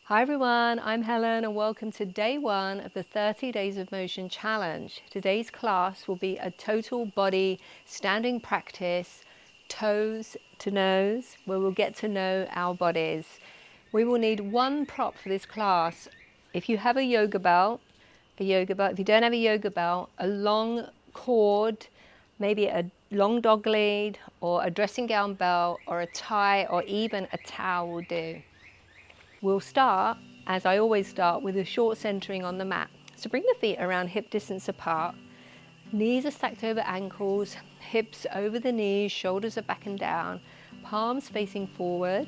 Hi everyone, I'm Helen and welcome to day 1 of the 30 Days of Motion Challenge. Today's class will be a total body standing practice, toes to nose, where we'll get to know our bodies. We will need one prop for this class. If you have a yoga belt, if you don't have a yoga belt, a long cord, maybe a long dog lead or a dressing gown belt or a tie or even a towel will do. We'll start, as I always start, with a short centering on the mat. So bring the feet around hip distance apart. Knees are stacked over ankles, hips over the knees, shoulders are back and down, palms facing forward.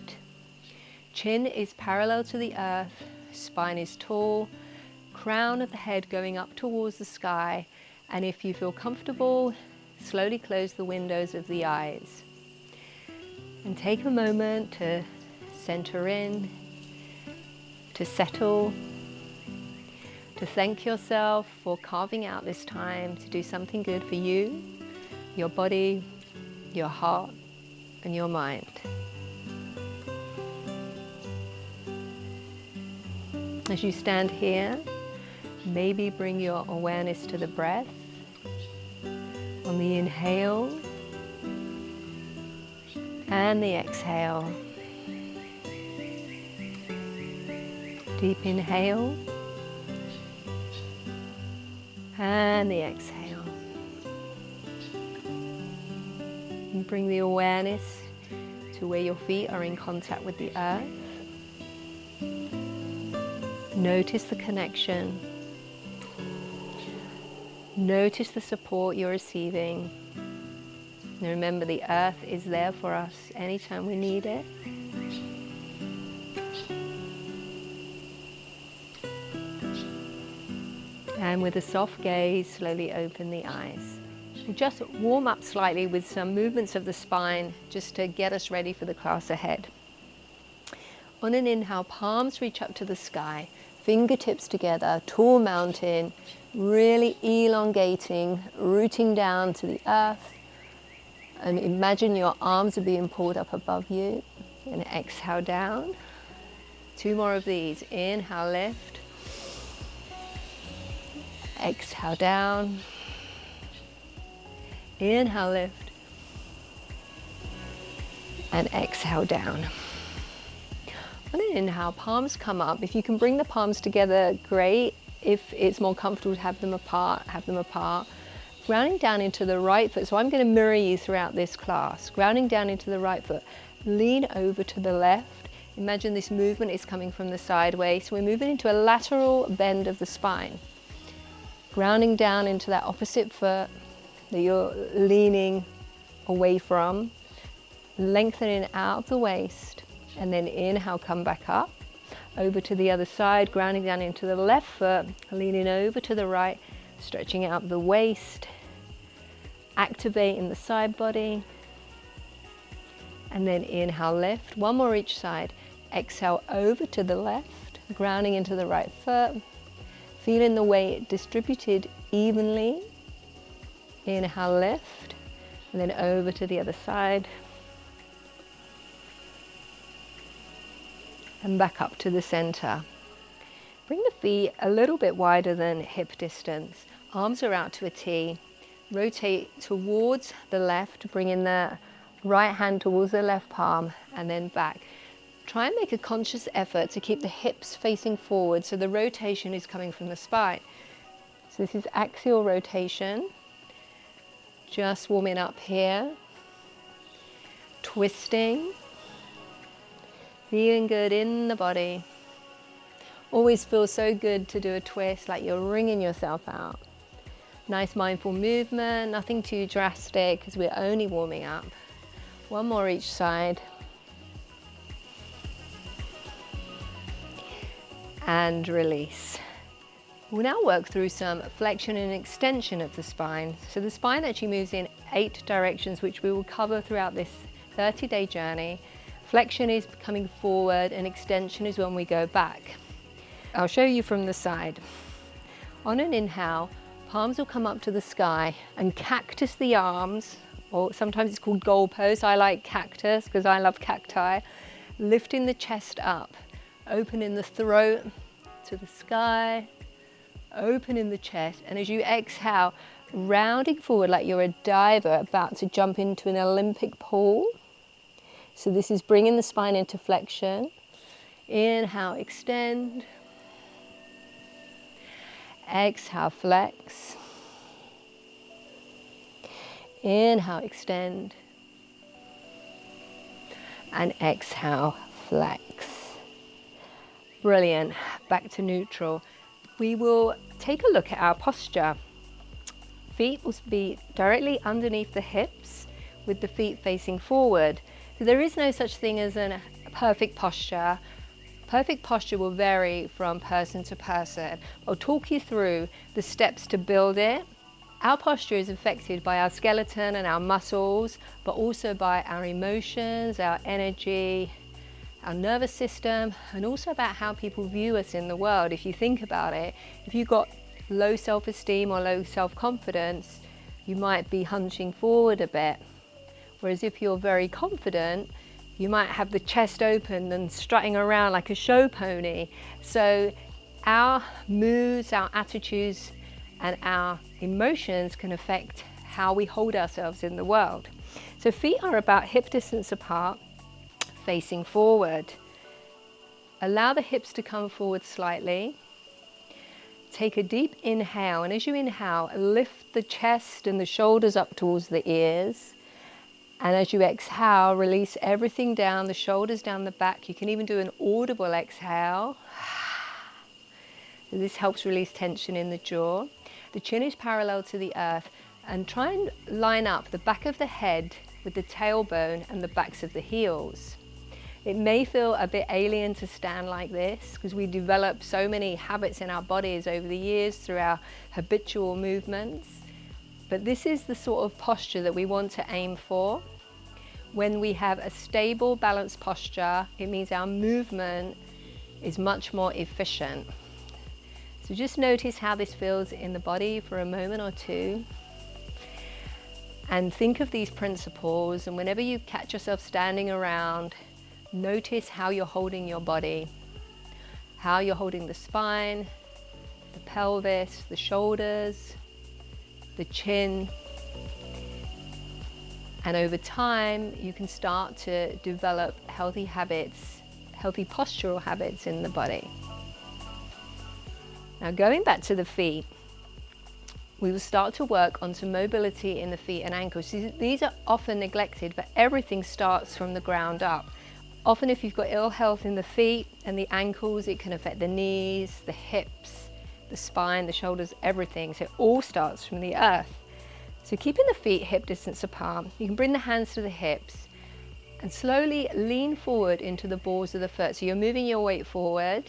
Chin is parallel to the earth, spine is tall, crown of the head going up towards the sky, and if you feel comfortable, slowly close the windows of the eyes. And take a moment to center in, to settle, to thank yourself for carving out this time to do something good for you, your body, your heart, and your mind. As you stand here, maybe bring your awareness to the breath. On the inhale and the exhale. Deep inhale and the exhale. And bring the awareness to where your feet are in contact with the earth. Notice the connection. Notice the support you're receiving. And remember, the earth is there for us anytime we need it. And with a soft gaze, slowly open the eyes. We'll just warm up slightly with some movements of the spine just to get us ready for the class ahead. On an inhale, palms reach up to the sky, fingertips together, tall mountain, really elongating, rooting down to the earth. And imagine your arms are being pulled up above you. And exhale down. 2 more of these. Inhale, lift. Exhale down. Inhale, lift. And exhale down. On an inhale, palms come up. If you can bring the palms together, great. If it's more comfortable to have them apart, have them apart. Grounding down into the right foot. So I'm going to mirror you throughout this class. Grounding down into the right foot. Lean over to the left. Imagine this movement is coming from the sideways. So we're moving into a lateral bend of the spine. Grounding down into that opposite foot that you're leaning away from. Lengthening out of the waist. And then inhale, come back up. Over to the other side, grounding down into the left foot. Leaning over to the right. Stretching out the waist. Activating the side body. And then inhale, lift. 1 more each side. Exhale over to the left. Grounding into the right foot. Feeling the weight distributed evenly. Inhale, lift, and then over to the other side. And back up to the center. Bring the feet a little bit wider than hip distance. Arms are out to a T. Rotate towards the left, bringing the right hand towards the left palm, and then back. Try and make a conscious effort to keep the hips facing forward so the rotation is coming from the spine. So this is axial rotation. Just warming up here. Twisting. Feeling good in the body. Always feels so good to do a twist, like you're wringing yourself out. Nice mindful movement, nothing too drastic because we're only warming up. 1 more each side. And release. We'll now work through some flexion and extension of the spine. So the spine actually moves in 8 directions, which we will cover throughout this 30-day journey. Flexion is coming forward and extension is when we go back. I'll show you from the side. On an inhale, palms will come up to the sky and cactus the arms, or sometimes it's called goalpost. I like cactus because I love cacti. Lifting the chest up. Open in the throat to the sky, open in the chest, and as you exhale, rounding forward like you're a diver about to jump into an Olympic pool. So this is bringing the spine into flexion. Inhale, extend. Exhale, flex. Inhale, extend. And exhale, flex. Brilliant. Back to neutral. We will take a look at our posture. Feet will be directly underneath the hips with the feet facing forward. So there is no such thing as a perfect posture. Perfect posture will vary from person to person. I'll talk you through the steps to build it. Our posture is affected by our skeleton and our muscles, but also by our emotions, our energy, our nervous system, and also about how people view us in the world. If you think about it, if you've got low self-esteem or low self-confidence, you might be hunching forward a bit. Whereas if you're very confident, you might have the chest open and strutting around like a show pony. So our moods, our attitudes, and our emotions can affect how we hold ourselves in the world. So feet are about hip distance apart, facing forward. Allow the hips to come forward slightly. Take a deep inhale, and as you inhale, lift the chest and the shoulders up towards the ears. And as you exhale, release everything down, the shoulders down the back. You can even do an audible exhale. So this helps release tension in the jaw. The chin is parallel to the earth, and try and line up the back of the head with the tailbone and the backs of the heels. It may feel a bit alien to stand like this because we develop so many habits in our bodies over the years through our habitual movements. But this is the sort of posture that we want to aim for. When we have a stable, balanced posture, it means our movement is much more efficient. So just notice how this feels in the body for a moment or two. And think of these principles, and whenever you catch yourself standing around, notice how you're holding your body, how you're holding the spine, the pelvis, the shoulders, the chin. And over time, you can start to develop healthy habits, healthy postural habits in the body. Now going back to the feet, we will start to work on some mobility in the feet and ankles. These are often neglected, but everything starts from the ground up. Often if you've got ill health in the feet and the ankles, it can affect the knees, the hips, the spine, the shoulders, everything. So it all starts from the earth. So keeping the feet hip distance apart, you can bring the hands to the hips and slowly lean forward into the balls of the foot. So you're moving your weight forward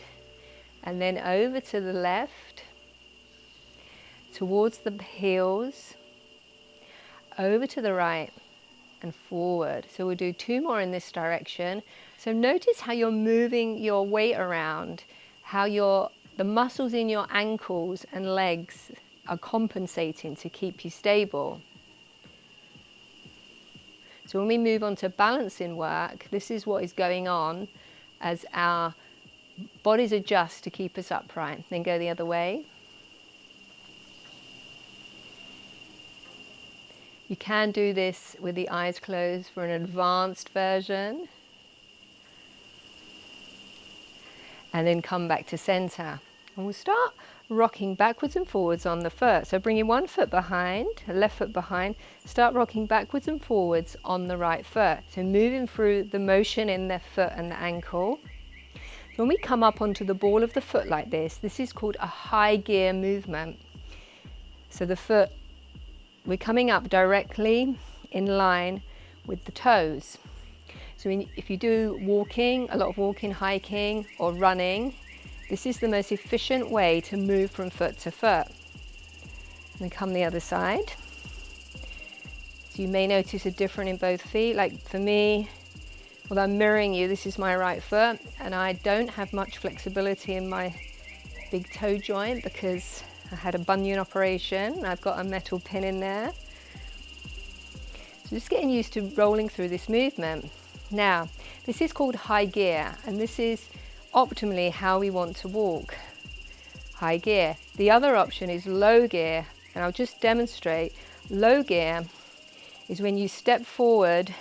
and then over to the left, towards the heels, over to the right and forward. So we'll do 2 more in this direction. So notice how you're moving your weight around, how the muscles in your ankles and legs are compensating to keep you stable. So when we move on to balancing work, this is what is going on as our bodies adjust to keep us upright. Then go the other way. You can do this with the eyes closed for an advanced version. And then come back to center. And we'll start rocking backwards and forwards on the foot. So bringing one foot behind, left foot behind, start rocking backwards and forwards on the right foot. So moving through the motion in the foot and the ankle. When we come up onto the ball of the foot like this is called a high gear movement. So the foot, we're coming up directly in line with the toes. So if you do walking, a lot of walking, hiking or running, this is the most efficient way to move from foot to foot. And then come the other side. So you may notice a difference in both feet. Like for me, although I'm mirroring you, this is my right foot and I don't have much flexibility in my big toe joint because I had a bunion operation. I've got a metal pin in there. So just getting used to rolling through this movement. Now, this is called high gear, and this is optimally how we want to walk. High gear. The other option is low gear, and I'll just demonstrate. Low gear is when you step forward,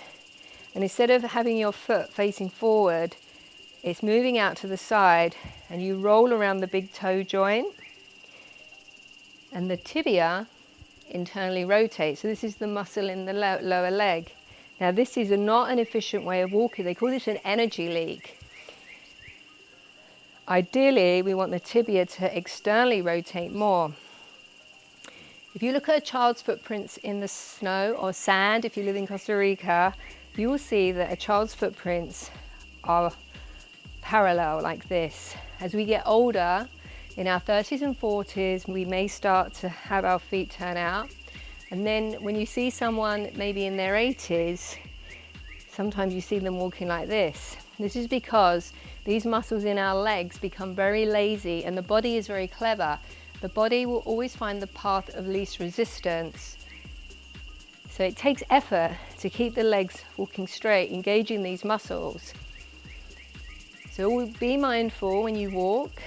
and instead of having your foot facing forward, it's moving out to the side, and you roll around the big toe joint, and the tibia internally rotates. So this is the muscle in the lower leg. Now this is not an efficient way of walking. They call this an energy leak. Ideally, we want the tibia to externally rotate more. If you look at a child's footprints in the snow or sand, if you live in Costa Rica, you will see that a child's footprints are parallel like this. As we get older, in our 30s and 40s, we may start to have our feet turn out. And then when you see someone maybe in their 80s, sometimes you see them walking like this. This is because these muscles in our legs become very lazy, and the body is very clever. The body will always find the path of least resistance. So it takes effort to keep the legs walking straight, engaging these muscles. So be mindful when you walk,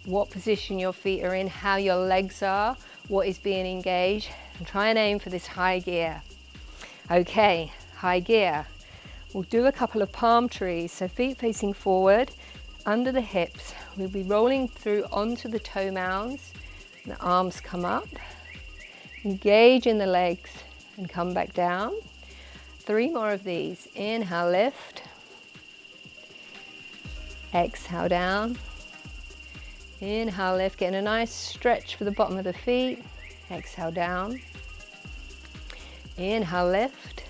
what position your feet are in, how your legs are, what is being engaged, and try and aim for this high gear. Okay, high gear. We'll do a couple of palm trees, so feet facing forward, under the hips. We'll be rolling through onto the toe mounds, and the arms come up. Engage in the legs and come back down. 3 more of these. Inhale, lift. Exhale, down. Inhale, lift, getting a nice stretch for the bottom of the feet. Exhale, down. Inhale, lift.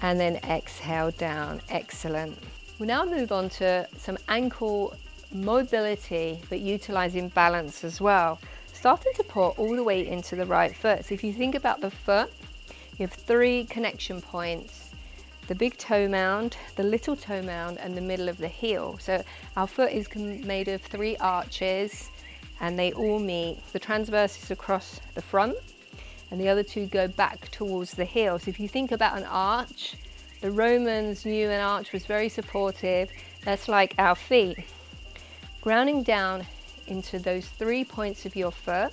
And then exhale, down. Excellent. We'll now move on to some ankle mobility, but utilizing balance as well. Starting to put all the weight into the right foot. So if you think about the foot, you have 3 connection points. The big toe mound, the little toe mound, and the middle of the heel. So our foot is made of 3 arches, and they all meet. The transverse is across the front, and the other 2 go back towards the heel. So if you think about an arch, the Romans knew an arch was very supportive. That's like our feet. Grounding down into those 3 points of your foot,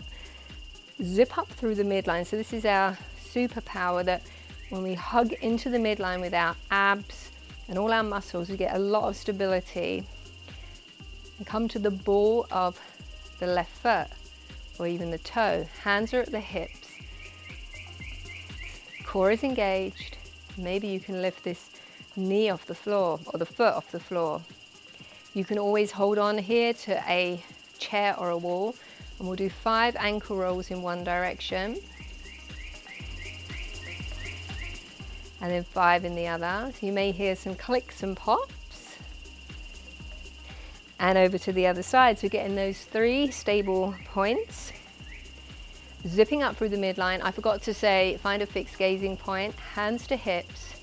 zip up through the midline. So this is our superpower, that when we hug into the midline with our abs and all our muscles, we get a lot of stability. And come to the ball of the left foot, or even the toe. Hands are at the hips. Core is engaged. Maybe you can lift this knee off the floor, or the foot off the floor. You can always hold on here to a chair or a wall, and we'll do 5 ankle rolls in one direction, and then 5 in the other. So you may hear some clicks and pops. And over to the other side, so getting those 3 stable points. Zipping up through the midline. I forgot to say, find a fixed gazing point, hands to hips.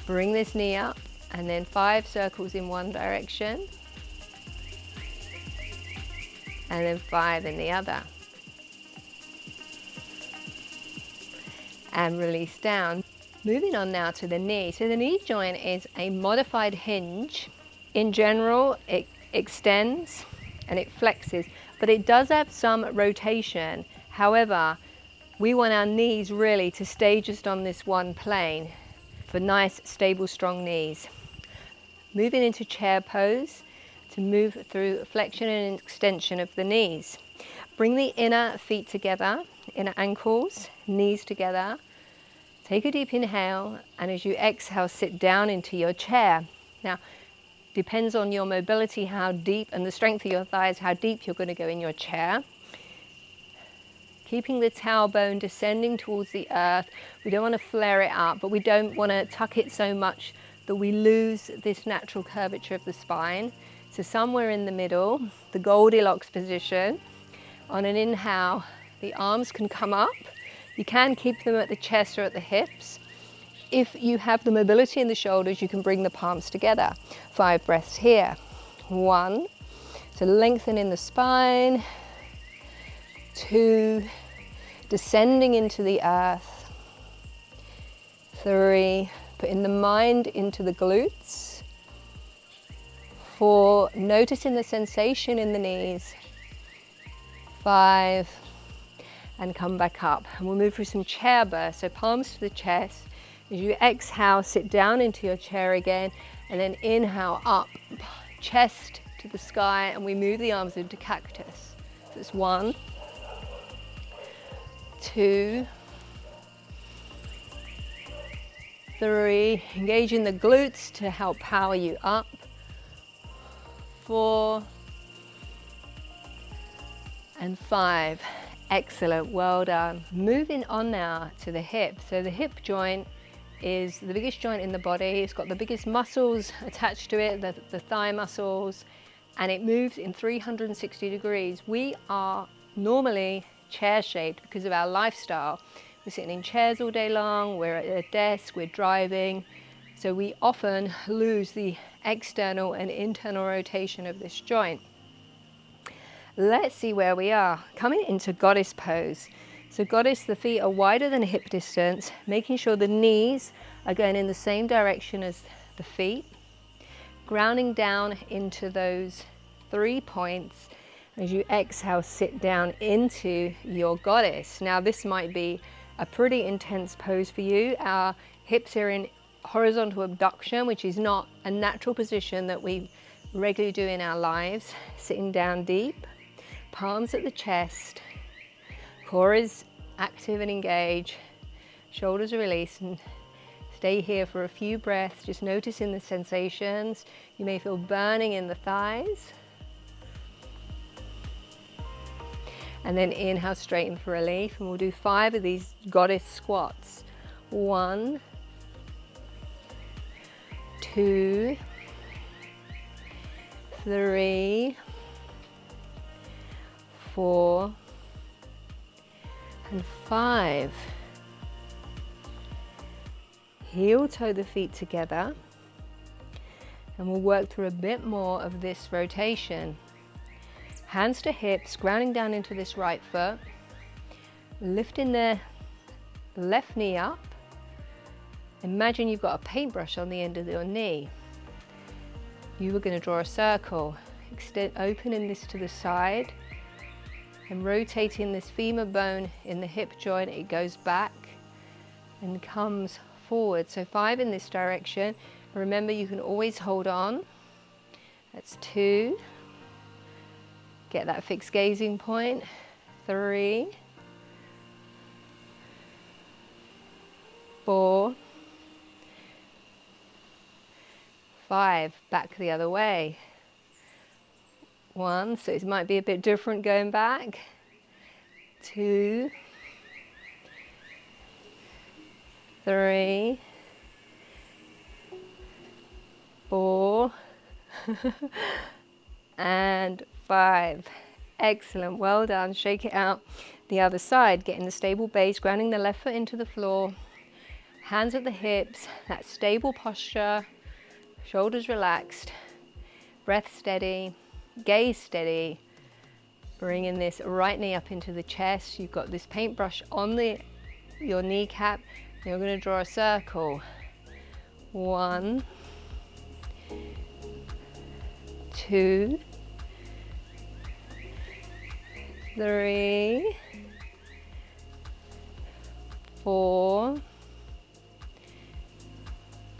Bring this knee up, and then 5 circles in one direction. And then 5 in the other. And release down. Moving on now to the knee. So the knee joint is a modified hinge. In general, it extends and it flexes, but it does have some rotation. However, we want our knees really to stay just on this one plane for nice, stable, strong knees. Moving into chair pose to move through flexion and extension of the knees. Bring the inner feet together, inner ankles, knees together. Take a deep inhale, and as you exhale, sit down into your chair. Now, depends on your mobility, how deep, and the strength of your thighs, how deep you're going to go in your chair. Keeping the tailbone descending towards the earth. We don't want to flare it up, but we don't want to tuck it so much that we lose this natural curvature of the spine. So somewhere in the middle, the Goldilocks position. On an inhale, the arms can come up. You can keep them at the chest or at the hips. If you have the mobility in the shoulders, you can bring the palms together. 5 breaths here. 1, so lengthen in the spine. 2, descending into the earth. 3, putting the mind into the glutes. 4, noticing the sensation in the knees, 5, and come back up. And we'll move through some chair bursts, so palms to the chest. As you exhale, sit down into your chair again, and then inhale up, chest to the sky, and we move the arms into cactus. So it's 1, 2, 3, engaging the glutes to help power you up, 4, and 5. Excellent, well done. Moving on now to the hip. So the hip joint is the biggest joint in the body. It's got the biggest muscles attached to it, the thigh muscles, and it moves in 360 degrees. We are normally chair-shaped because of our lifestyle. We're sitting in chairs all day long, we're at a desk, we're driving, so we often lose the external and internal rotation of this joint. Let's see where we are. Coming into goddess pose. So goddess, the feet are wider than hip distance, making sure the knees are going in the same direction as the feet, grounding down into those 3 points. As you exhale, sit down into your goddess. Now this might be a pretty intense pose for you. Our hips are in horizontal abduction, which is not a natural position that we regularly do in our lives. Sitting down deep, palms at the chest, core is active and engaged, shoulders are released, and stay here for a few breaths, just noticing the sensations. You may feel burning in the thighs. And then inhale, straighten for relief, and we'll do 5 of these goddess squats. 1, 2, 3, 4, and 5. Heel toe the feet together, and we'll work through a bit more of this rotation. Hands to hips, grounding down into this right foot, lifting the left knee up. Imagine you've got a paintbrush on the end of your knee. You are going to draw a circle, opening this to the side and rotating this femur bone in the hip joint. It goes back and comes forward. So 5 in this direction. Remember, you can always hold on. That's 2. Get that fixed gazing point. 3, 4, 5. Back the other way. 1, so it might be a bit different going back. 2, 3, 4, and 5. Excellent, well done. Shake it out. The other side, getting the stable base, grounding the left foot into the floor, hands at the hips, that stable posture, shoulders relaxed, breath steady, gaze steady, bringing this right knee up into the chest. You've got this paintbrush on your kneecap. You're going to draw a circle. 1, 2, 3, 4,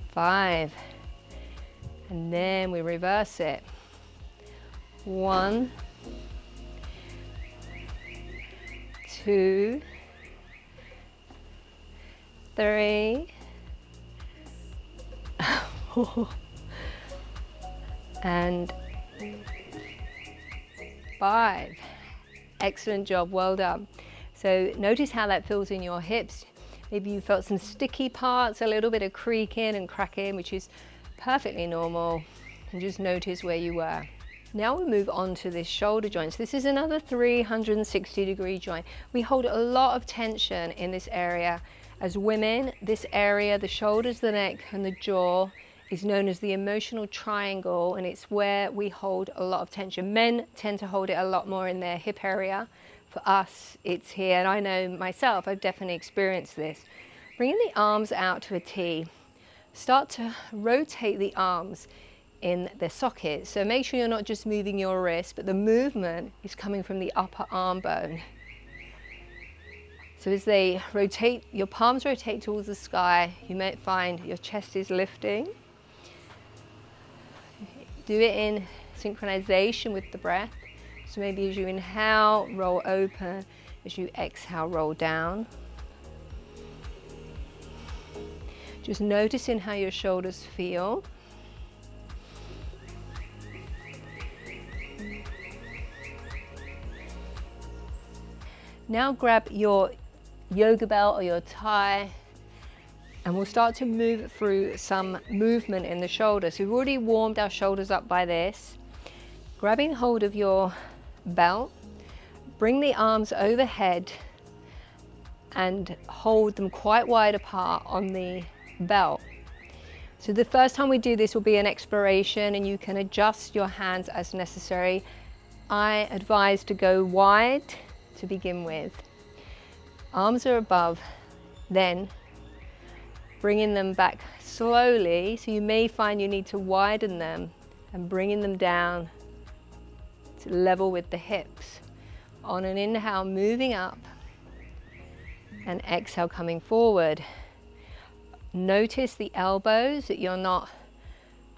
5. And then we reverse it. 1, 2, 3, 4, and 5. Excellent job, well done. So notice how that feels in your hips. Maybe you felt some sticky parts, a little bit of creaking and cracking, which is perfectly normal. And just notice where you were. Now we move on to this shoulder joint. So this is another 360-degree joint. We hold a lot of tension in this area. As women, this area, the shoulders, the neck, and the jaw, is known as the emotional triangle, and it's where we hold a lot of tension. Men tend to hold it a lot more in their hip area. For us, it's here, and I know myself, I've definitely experienced this. Bringing the arms out to a T. Start to rotate the arms in their sockets. So make sure you're not just moving your wrist, but the movement is coming from the upper arm bone. So as they rotate, your palms rotate towards the sky, you might find your chest is lifting. Do it in synchronization with the breath. So maybe as you inhale, roll open. As you exhale, roll down. Just noticing how your shoulders feel. Now grab your yoga belt or your tie, and we'll start to move through some movement in the shoulders. So we've already warmed our shoulders up by this. Grabbing hold of your belt, bring the arms overhead and hold them quite wide apart on the belt. So the first time we do this will be an exploration, and you can adjust your hands as necessary. I advise to go wide to begin with. Arms are above, then bringing them back slowly. So you may find you need to widen them and bringing them down to level with the hips. On an inhale, moving up, and exhale, coming forward. Notice the elbows, that you're not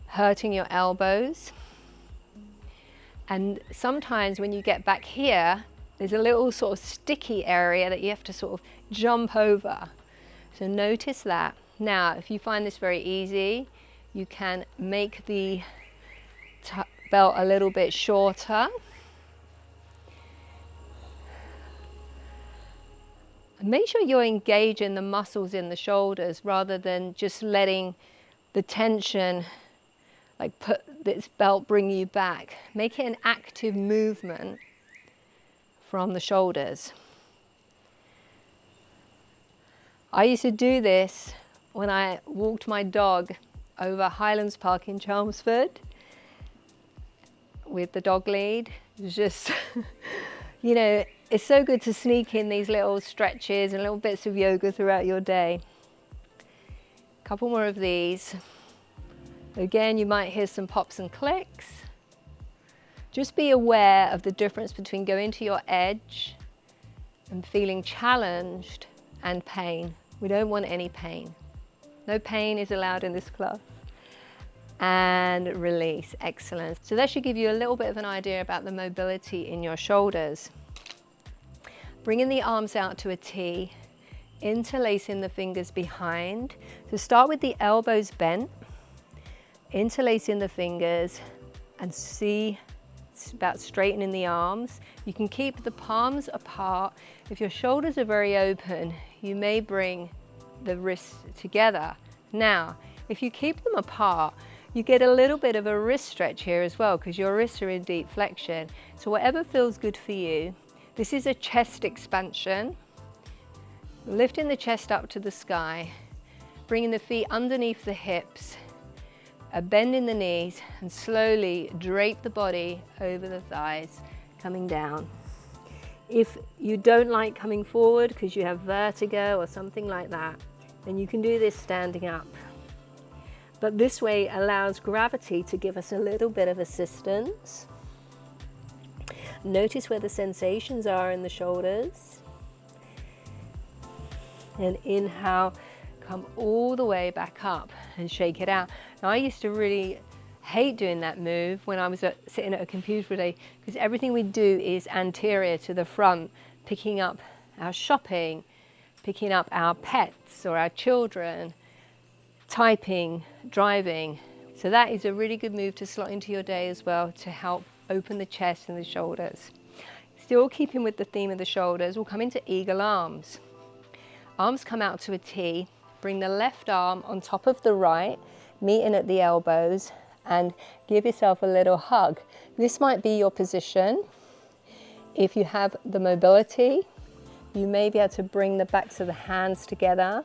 hurting your elbows. And sometimes when you get back here, there's a little sort of sticky area that you have to sort of jump over. So notice that. Now, if you find this very easy, you can make the belt a little bit shorter. Make sure you're engaging the muscles in the shoulders rather than just letting the tension, like put this belt bring you back. Make it an active movement from the shoulders. I used to do this when I walked my dog over Highlands Park in Chelmsford with the dog lead. It was just, you know, it's so good to sneak in these little stretches and little bits of yoga throughout your day. A couple more of these. Again, you might hear some pops and clicks. Just be aware of the difference between going to your edge and feeling challenged and pain. We don't want any pain. No pain is allowed in this class. And release, excellent. So that should give you a little bit of an idea about the mobility in your shoulders. Bringing the arms out to a T, interlacing the fingers behind. So start with the elbows bent, interlacing the fingers, and see about straightening the arms. You can keep the palms apart. If your shoulders are very open, you may bring the wrists together. Now, if you keep them apart, you get a little bit of a wrist stretch here as well, because your wrists are in deep flexion. So whatever feels good for you. This is a chest expansion. Lifting the chest up to the sky, bringing the feet underneath the hips, a bend in the knees, and slowly drape the body over the thighs, coming down. If you don't like coming forward because you have vertigo or something like that, then you can do this standing up. But this way allows gravity to give us a little bit of assistance. Notice where the sensations are in the shoulders. And inhale, come all the way back up and shake it out. Now, I used to really hate doing that move when I was sitting at a computer all day, because everything we do is anterior to the front, picking up our shopping, picking up our pets or our children, typing, driving. So that is a really good move to slot into your day as well, to help open the chest and the shoulders. Still keeping with the theme of the shoulders, we'll come into eagle arms. Arms come out to a T, bring the left arm on top of the right, meeting at the elbows, and give yourself a little hug. This might be your position. If you have the mobility, you may be able to bring the backs of the hands together,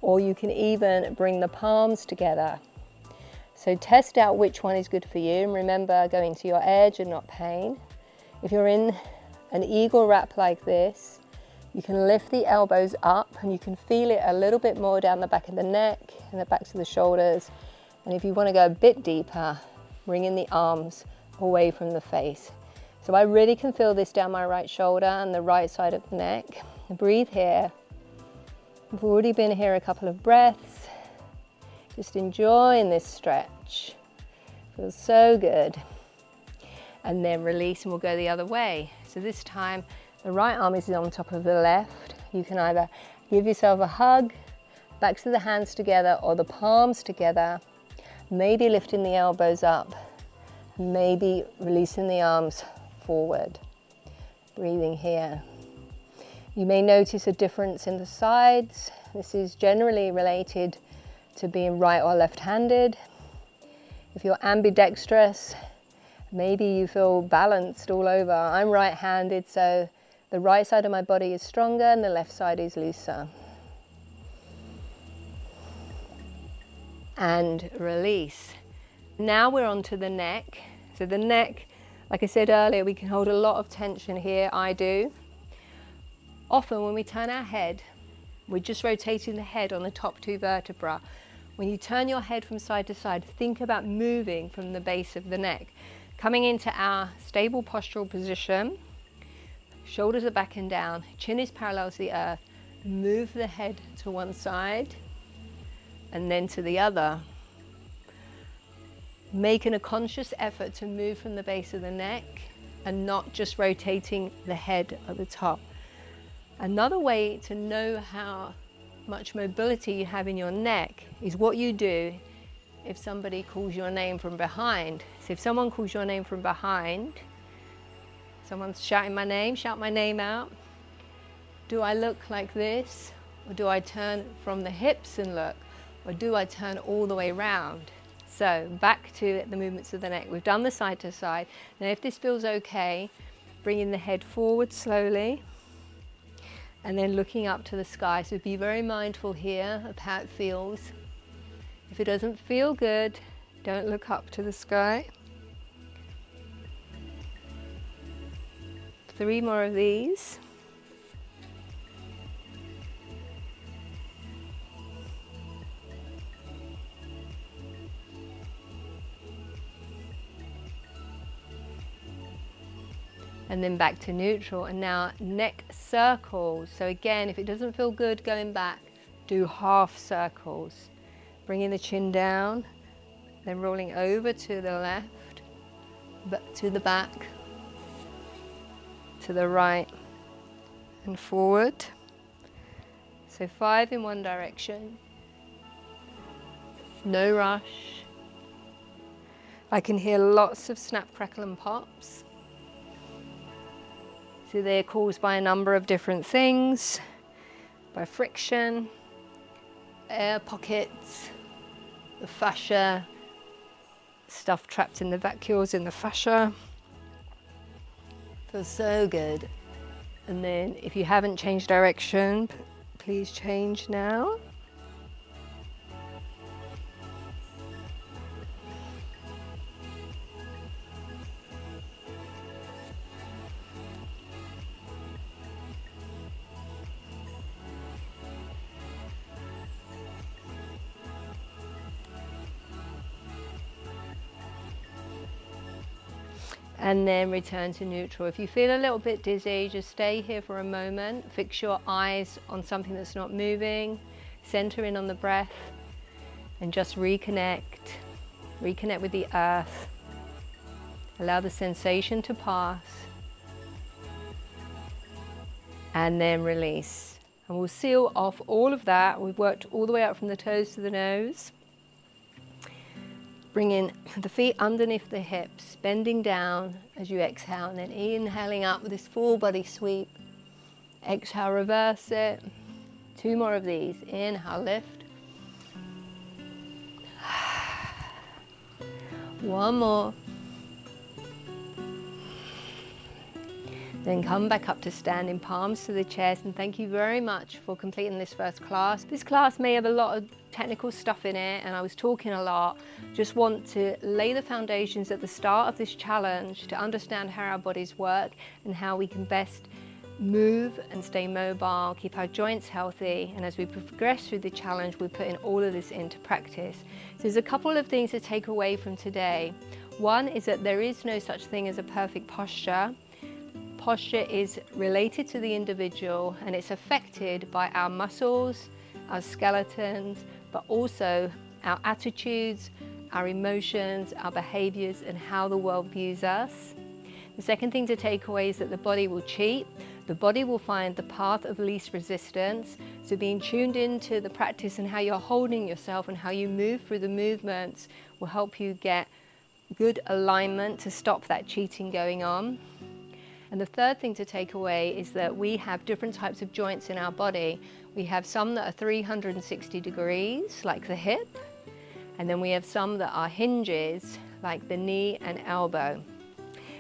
or you can even bring the palms together. So test out which one is good for you, and remember, going to your edge and not pain. If you're in an eagle wrap like this, you can lift the elbows up and you can feel it a little bit more down the back of the neck and the backs of the shoulders. And if you want to go a bit deeper, bring in the arms away from the face. So I really can feel this down my right shoulder and the right side of the neck. Breathe here. I've already been here a couple of breaths. Just enjoying this stretch. Feels so good. And then release and we'll go the other way. So this time the right arm is on top of the left. You can either give yourself a hug, backs of the hands together or the palms together, maybe lifting the elbows up, maybe releasing the arms forward. Breathing here. You may notice a difference in the sides. This is generally related to being right or left-handed. If you're ambidextrous, maybe you feel balanced all over. I'm right-handed, so the right side of my body is stronger and the left side is looser. And release. Now we're on to the neck. So the neck, like I said earlier, we can hold a lot of tension here, I do. Often when we turn our head, we're just rotating the head on the top two vertebrae. When you turn your head from side to side, think about moving from the base of the neck. Coming into our stable postural position, shoulders are back and down, chin is parallel to the earth. Move the head to one side and then to the other. Making a conscious effort to move from the base of the neck and not just rotating the head at the top. Another way to know how much mobility you have in your neck is what you do if somebody calls your name from behind. So if someone calls your name from behind, someone's shouting my name, shout my name out. Do I look like this? Or do I turn from the hips and look? Or do I turn all the way around? So back to the movements of the neck. We've done the side to side. Now if this feels okay, bringing the head forward slowly and then looking up to the sky. So be very mindful here of how it feels. If it doesn't feel good, don't look up to the sky. 3 more of these. And then back to neutral. And now neck circles. So again, if it doesn't feel good going back, do half circles. Bringing the chin down, then rolling over to the left, but to the back, to the right, and forward. So 5 in one direction. No rush. I can hear lots of snap, crackle, and pops. So they're caused by a number of different things, by friction, air pockets, the fascia, stuff trapped in the vacuoles in the fascia. Feels so good. And then if you haven't changed direction, please change now. And then return to neutral. If you feel a little bit dizzy, just stay here for a moment. Fix your eyes on something that's not moving. Center in on the breath and just reconnect. Reconnect with the earth. Allow the sensation to pass. And then release. And we'll seal off all of that. We've worked all the way up from the toes to the nose. Bringing the feet underneath the hips, bending down as you exhale, and then inhaling up with this full body sweep. Exhale, reverse it. 2 more of these. Inhale, lift. 1 more. Then come back up to standing, palms to the chest, and thank you very much for completing this first class. This class may have a lot of technical stuff in it and I was talking a lot. Just want to lay the foundations at the start of this challenge to understand how our bodies work and how we can best move and stay mobile, keep our joints healthy, and as we progress through the challenge, we're putting all of this into practice. So there's a couple of things to take away from today. One is that there is no such thing as a perfect posture. Posture is related to the individual, and it's affected by our muscles, our skeletons, but also our attitudes, our emotions, our behaviors, and how the world views us. The second thing to take away is that the body will cheat. The body will find the path of least resistance. So being tuned into the practice and how you're holding yourself and how you move through the movements will help you get good alignment to stop that cheating going on. And the third thing to take away is that we have different types of joints in our body. We have some that are 360 degrees, like the hip, and then we have some that are hinges, like the knee and elbow.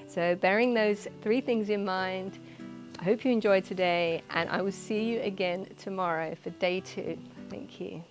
So bearing those three things in mind, I hope you enjoyed today, and I will see you again tomorrow for day 2. Thank you.